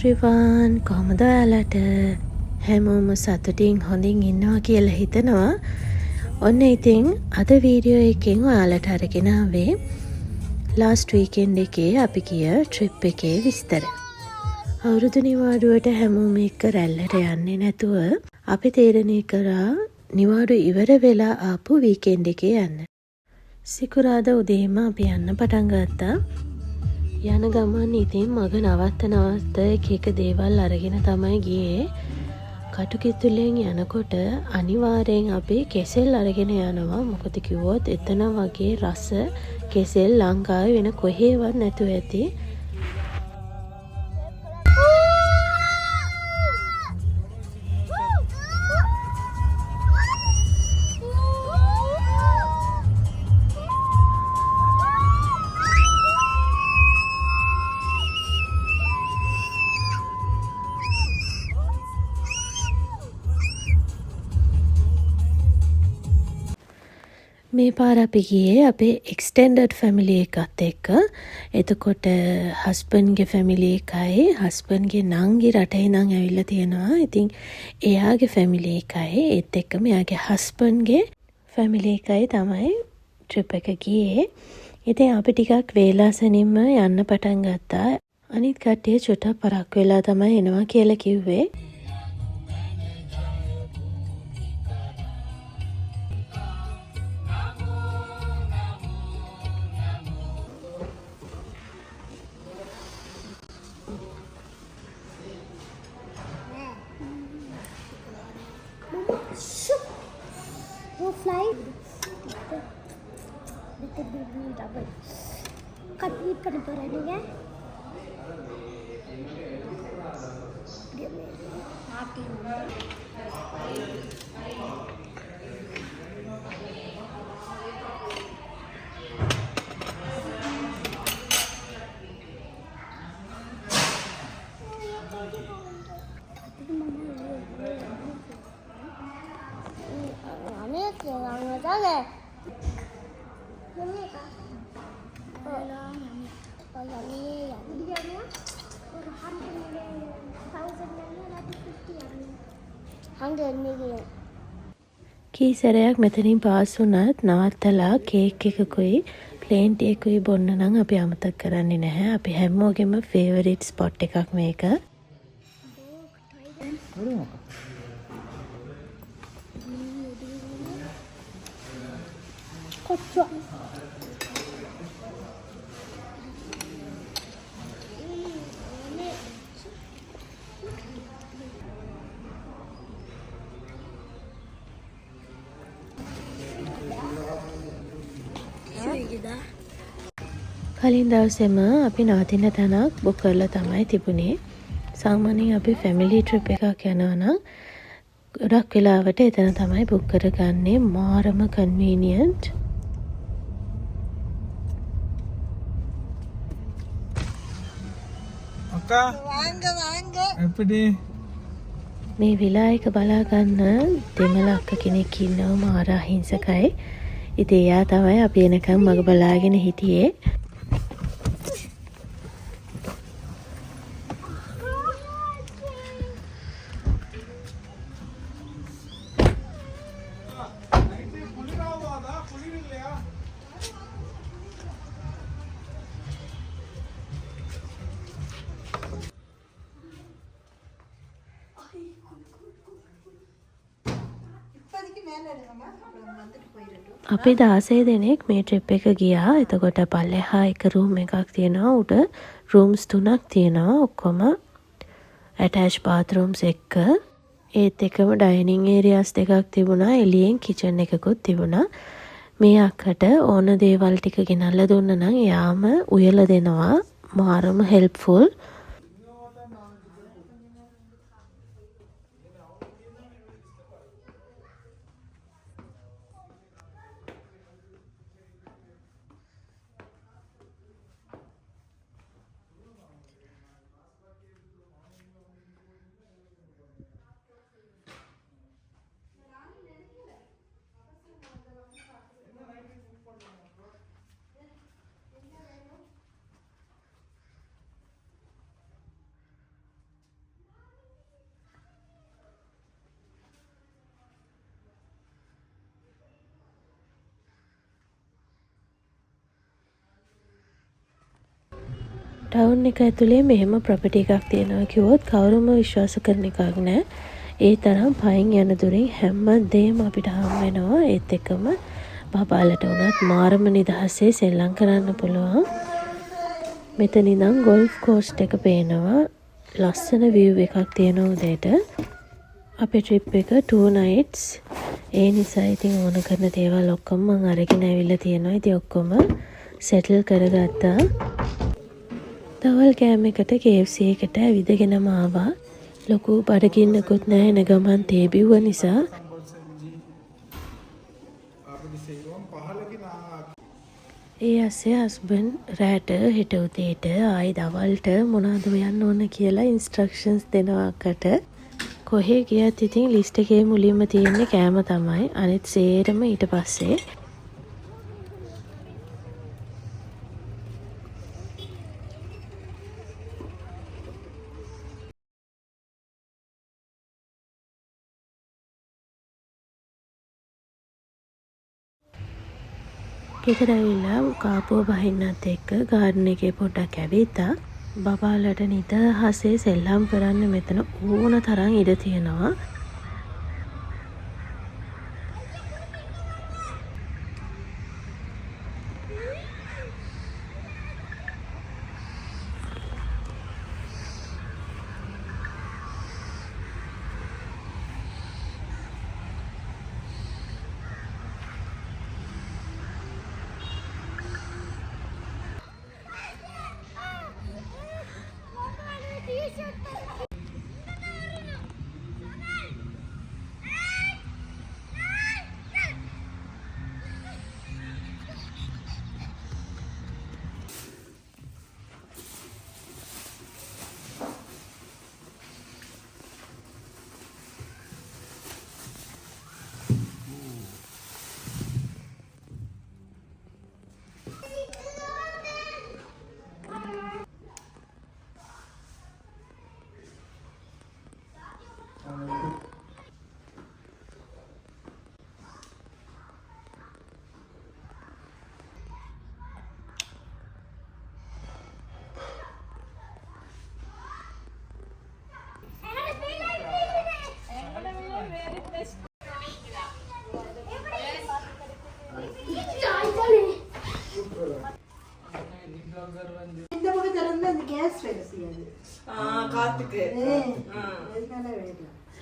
everyone කොහොමද ඔයාලට හැමෝම සතුටින් හොඳින් ඉන්නවා කියලා හිතනවා. ඔන්න ඉතින් අද වීඩියෝ එකෙන් ඔයාලට අරගෙන ආවේ last weekend එකේ අපි ගිය trip එකේ විස්තර. අවුරුදු නිවාඩුවට හැමෝම එක්ක රැල්ලට යන්නේ නැතුව අපි තීරණය කරා නිවාඩු ඉවර වෙලා ආපු weekend එකේ යන්න. සිකුරාදා උදේම අපි යන්න පටන් ගත්තා. යන ගමන් ඉතින් මග නවත්ත එක දේවල් අරගෙන තමයි ගියේ. කටුකිතුලෙන් යනකොට අනිවාර්යෙන් අපි කෙසෙල් අරගෙන යනවා. මොකද කිව්වොත් එතන වගේ රස කෙසෙල් ලංකාවේ වෙන කොහේවත් නැතුව ඇති. මේ පාර අපි ගියේ අපේ එක්ස්ටෙන්ඩඩ් ෆැමිලි එකත් එක්ක. එතකොට හස්බන්ඩ්ගේ ෆැමිලි එකයි හස්බන්ඩ්ගේ නංගි රටේ ඉඳන් ඇවිල්ලා තියෙනවා. ඉතින් එයාගේ ෆැමිලි එකයි ඒත් එක්කම එයාගේ හස්බන්ඩ්ගේ ෆැමිලි එකයි තමයි ට්‍රිප් එක ගියේ. ඉතින් අපි ටිකක් වේලාසනින්ම යන්න පටන් ගත්තා. අනිත් කට්ටිය චුට්ටක් පරක් වෙලා තමයි එනවා කියලා කිව්වේ. Fly with the baby double. Cut it பண்ண போறேன் நீங்க. කීසරයක් මෙතනින් පාස් වුණත් නවත්තලා කේක් එකකුයි ප්ලේන් ටී එකකුයි බොන්න නම් අපි අමතක කරන්නේ නැහැ. අපි හැමෝගෙම ෆේවරිට් ස්පොට් එකක් මේක. කලින් දවසේම අපි නවතින තැනක් බුක් කරලා තමයි තිබුණේ. සාමාන්‍යයෙන් අපි ෆැමිලි ට්‍රිප් එකක් යනවා නම් ගොඩක් වෙලාවට එතන තමයි බුක් කරගන්නේ. මාරම කන්වීනියන්ට්. අක්කා வாங்க எப்படி මේ විලා එක බලා ගන්න දෙමළ අක්ක කෙනෙක් ඉන්නවා මාර අහිංසකයි. ඉතින් එයා තමයි අපි එනකම් මග බලාගෙන හිටියේ. අපි 16 දෙනෙක් මේ ට්‍රිප් එක ගියා. එතකොට පල්ලෙහා එක රූම් එකක් තියෙනවා. උඩ රූම්ස් 3ක් තියෙනවා. ඔක්කොම ඇටච් බාත්රූම්ස් එක්ක. ඒත් එකම ඩයිනින් ඒරියාස් දෙකක් තිබුණා. එළියෙන් කිචන් එකකුත් තිබුණා. මේ අක්කට ඕන දේවල් ටික ගෙනල්ලා දුන්න නම් එයාම උයලා දෙනවා. මාරම හෙල්ප්ෆුල්. ටවුන් එක ඇතුලේ මෙහෙම ප්‍රොපර්ටි එකක් තියෙනවා කිව්වොත් කවුරුම විශ්වාස කරන එකක් නෑ. ඒ තරම් පයින් යන දුරින් හැම දෙයක්ම අපිට හම් වෙනවා. ඒත් එක්කම බබාලට උනත් මාරම නිදහසේ සෙල්ලම් කරන්න පුළුවන්. මෙතන ඉඳන් ගෝල්ෆ් කෝස්ට් එක පේනවා. ලස්සන view එකක් තියෙනවා උදේට. අපේ ට්‍රිප් එක 2 nights. ඒ නිසා ඉතින් ඕන කරන දේවල් ඔක්කොම මම අරගෙන ඇවිල්ලා තියෙනවා. ඉතින් ඔක්කොම සෙටල් කරගත්තා. තවල් කෑම එකට KFC එකට ඇවිදගෙනම ආවා. ලොකු බඩගින්නකුත් නැහැ එන ගමන් තේ බිව්ව නිසා. ඒ අස්සේ හස්බන්ඩ් රෑට හෙට උදේට ආයි දවල්ට මොනවද හොයන්න ඕන කියලා ඉන්ස්ට්‍රක්ෂන්ස් දෙනවා අක්කට. කොහේ ගියත් ඉතින් ලිස්ට් එකේ මුලින්ම තියෙන්නේ කෑම තමයි. අනිත් සේරම ඊට පස්සේ. ගෙදර ඇවිල්ලා කාපුව බහින්නත් එක්ක ගාඩන් එකේ පොඩ්ඩක් ඇවිත්තා. බබාලට නිදහසේ සෙල්ලම් කරන්න මෙතන ඕන තරම් ඉඩ තියෙනවා.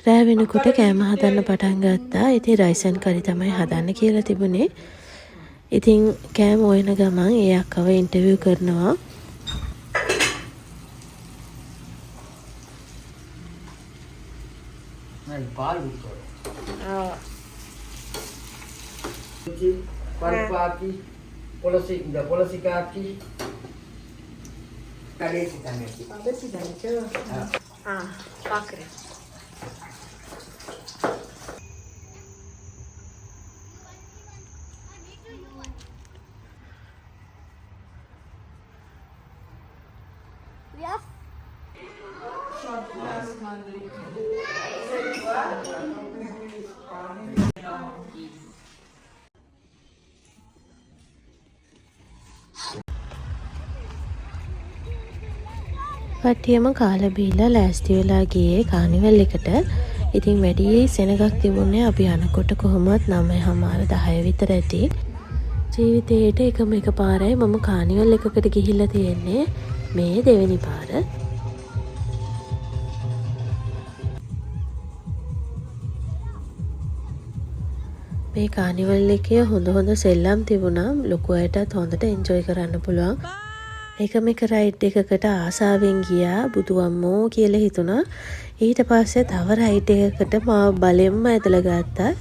රෑ වෙනකොට කෑම හදන්න පටන් ගත්තා. ඉතින් රයිස් ඇන්ඩ් කරි තමයි හදන්න කියලා තිබුණේ. ඉතින් කෑම හොයන ගමන් ඒ අක්කව ඉන්ටර්විව් කරනවා. Parpati, polisi kaki. Kali kita ni. පාකරේ. Yes. කට්ටියම කාලා බීලා ලෑස්ති වෙලා ගියේ කානිවල් එකට. ඉතින් වැඩි සෙනගක් තිබුණේ අපි යනකොට කොහොමවත් 9:00 10 විතර ඇති. ජීවිතේට එකම එක පාරයි මම කානිවල් එකකට ගිහිල්ලා තියෙන්නේ. මේ දෙවෙනි පාර. මේ කානිවල් එකේ හොඳ සෙල්ලම් තිබුණා. ලොකු අයටත් හොඳට එන්ජොයි කරන්න පුළුවන්. එකම එක රයිඩ් එකකට ආසාවෙන් ගියා. බුදු අම්මෝ කියලා හිතුණා. ඊට පස්සේ තව රයිඩ් එකකට මාව බලෙන්ම ඇදලා ගත්තා.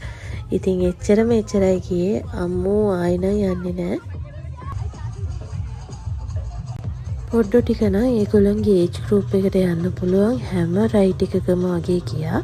ඉතින් එච්චරයි ගියේ. අම්මෝ ආයෙ යන්නේ නැහැ. පොඩ්ඩ ටික නම් ඒගොල්ලන්ගේ ඒජ් ගෲප් එකට යන්න පුළුවන් හැම රයිඩ් එකකම වගේ ගියා.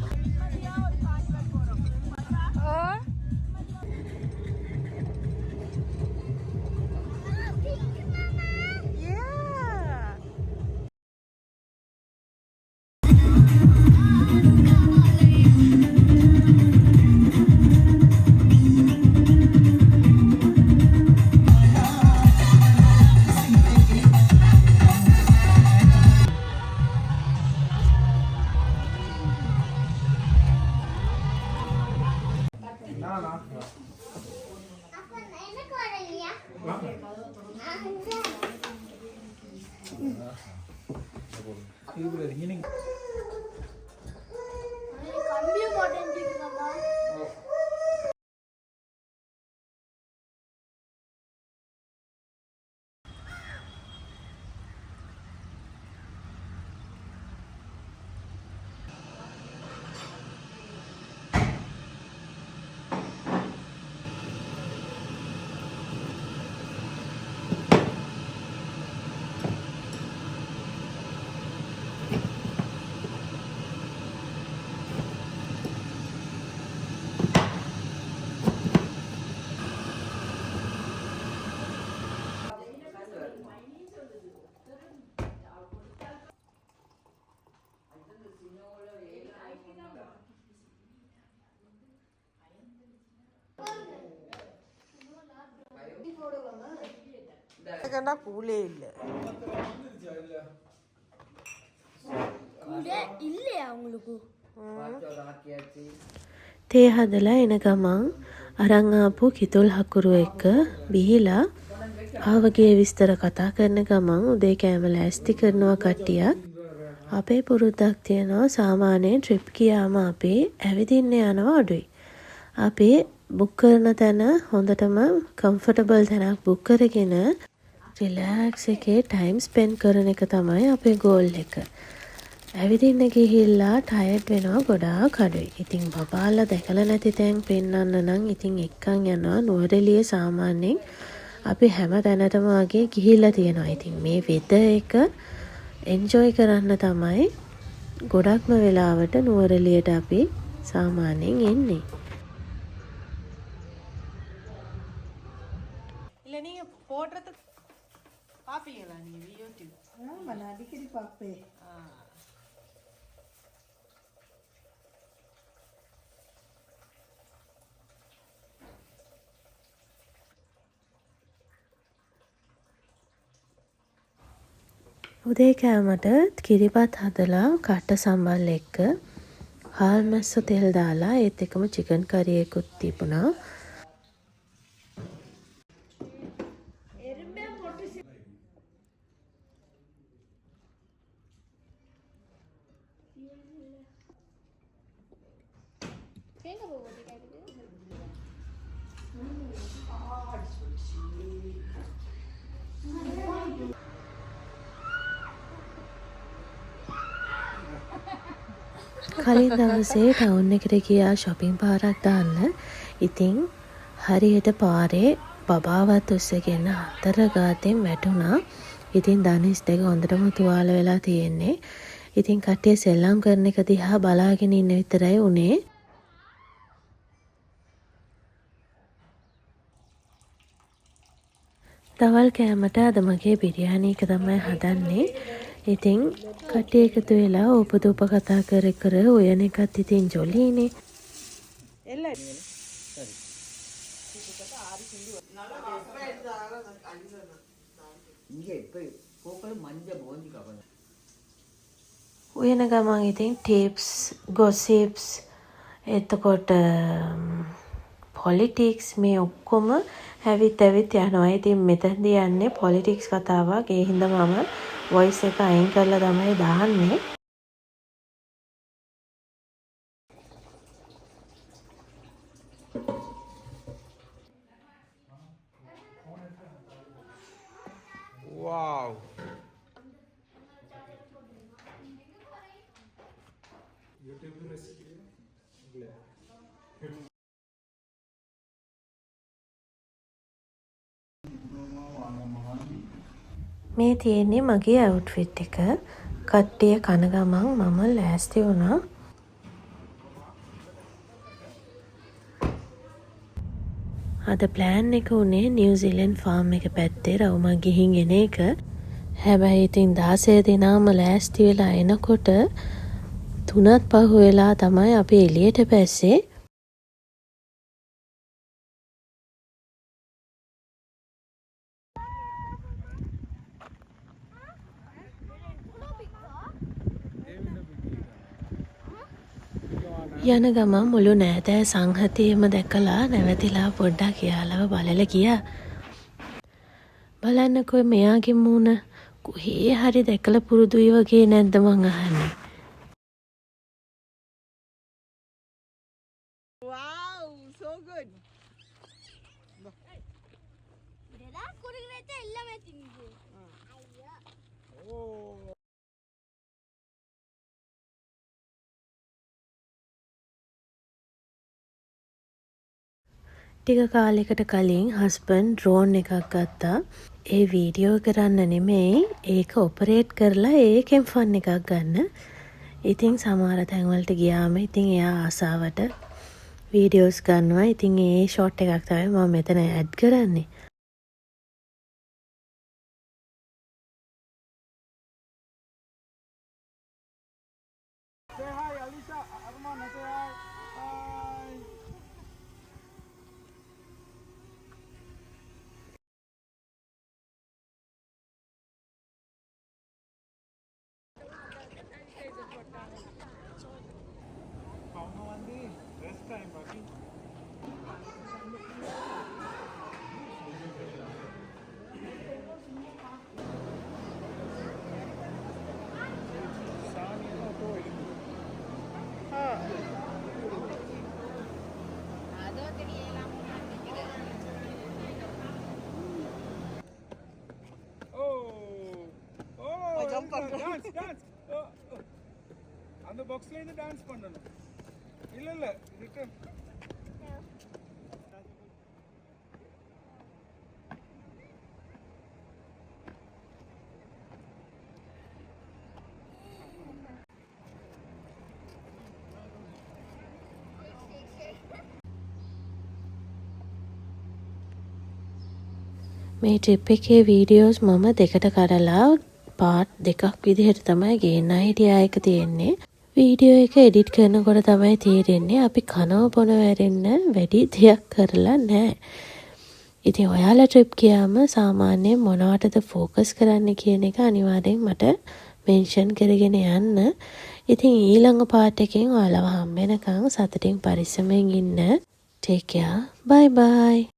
கம்பியை போட்டேன்னுமா கூலே இல்லை இல்லையா உங்களுக்கு තේ හදලා එන ගමන් අරන් ආපු කිතුල් හකුරු එක්ක බිහිලා ආවගේ විස්තර කතා කරන ගමන් උදේ කෑම ලෑස්ති කරනවා කට්ටියක්. අපේ පුරුද්දක් තියෙනවා සාමාන්‍යයෙන් ට්‍රිප් ගියාම අපි ඇවිදින්න යනවා අඩුයි. අපි බුක් කරන තැන හොඳටම කම්ෆර්ටබල් තැනක් බුක් කරගෙන රිලැක්ස් එකේ ටයිම් ස්පෙන්ඩ් කරන එක තමයි අපේ ගෝල් එක. ඇවිදින්න ගිහිල්ලා ටයර්ඩ් වෙනවා ගොඩාක් අඩුයි. ඉතින් බබාලා දැකලා නැති තැන් පෙන්වන්න නම් ඉතින් එක්කන් යනවා නුවරඑළිය. සාමාන්‍යයෙන් අපි හැම තැනටම වගේ ගිහිල්ලා තියෙනවා. ඉතින් මේ වෙදර් එක එන්ජොයි කරන්න තමයි ගොඩක්ම වෙලාවට නුවරඑළියට අපි සාමාන්‍යයෙන් එන්නේ. இல்ல நீங்க போடுறது பாப்பீங்களா நீங்க YouTube? ஆமா நான் அடிக்கடி பார்ப்பேன். උදේ කෑමට කිරිබත් හදලා කට්ට සම්බල් එක්ක හාල් මැස්ස තෙල් දාලා ඒත් එකම චිකන් කරි එකකුත් තිබුණා. කලින් දවසේ ටවුන් එකට ගියා shopping පාරක් දාන්න. ඉතින් හරියට පාරේ බබාවත් උස්සගෙන අතර ගාතෙන් වැටුණා. ඉතින් දනිස් දෙක හොඳටම තුවාල වෙලා තියෙන්නේ. ඉතින් කට්ටිය සෙල්ලම් කරන එක දිහා බලාගෙන ඉන්න විතරයි උනේ. දවල් කෑමට අද මගේ බිරියානි එක තමයි හදන්නේ. ඉතින් කට්ටිය එකතු වෙලා උපදූප කතා කර කර උයන එකත් ඉතින් ජොලිනේ. උයන ගමන් ඉතින් ටිප්ස්, ගොසිප්ස්, එතකොට පොලිටික්ස් මේ ඔක්කොම ඇවිත් යනවා. ඉතින් මෙතනදී යන්නේ පොලිටික්ස් කතාවක්. ඒ හින්දා මම වොයිස් එක අයින් කරලා තමයි දාන්නේ. Wow. මේ තියෙන්නේ මගේ අවුට්ෆිට් එක. කට්ටිය කන ගමන් මම ලෑස්ති වුණා. අද ප්ලෑන් එක උනේ නිව්සීලන්ඩ් ෆාම් එක පැත්තේ රවුමක් ගිහින් එන එක. හැබැයි ඉතින් 16 දිනාම ලෑස්ති වෙලා එනකොට 3:05 වෙලා තමයි අපි එළියට පැස්සේ. යන ගමන් මුළු නෑදෑ සංහතියම දැකලා නැවතිලා පොඩ්ඩක් යාලව බලලා ගියා. බලන්නකෝ මෙයාගේ මූණ කොහේ හරි දැකලා පුරුදුයි වගේ නැද්ද මං අහන්නේ. ඉරලා කුරුගලට එල්ල මෙතින්ගේ. අයියා. ටික කාලයකට කලින් හස්බන්ඩ් ඩ්‍රෝන් එකක් ගත්තා. ඒ වීඩියෝ කරන්න නෙමෙයි ඒක ඔපරේට් කරලා ඒකෙන් ෆන් එකක් ගන්න. ඉතින් සමහර තැන්වලට ගියාම ඉතින් එයා ආසාවට වීඩියෝස් ගන්නවා. ඉතින් ඒ ෂොට් එකක් තමයි මම මෙතන ඇඩ් කරන්නේ. Say hi, Alicia. Arman, say hi. Hi. Rest time, buddy. Dance. அந்த பாக்ஸ்ல இருந்து டான்ஸ் பண்ணனும். இல்ல ரிட்டர்ன். මේ ට්‍රිප් එකේ වීඩියෝස් මම දෙකට කඩලා පාට් දෙකක් විදිහට තමයි ගේන්න හිටියා එක තියෙන්නේ. වීඩියෝ එක එඩිට් කරනකොට තමයි තේරෙන්නේ අපි කනව බොන වැරෙන්න වැඩි දෙයක් කරලා නැහැ. ඉතින් ඔයාලා ට්‍රිප් ගියාම සාමාන්‍යයෙන් මොනවටද ફોකස් කරන්න කියන එක අනිවාර්යෙන් මට මෙන්ෂන් කරගෙන යන්න. ඉතින් ඊළඟ පාට් එකෙන් ඔයාලව හම්බ වෙනකන් සතුටින් පරිස්සමෙන් ඉන්න. Take care. Bye bye.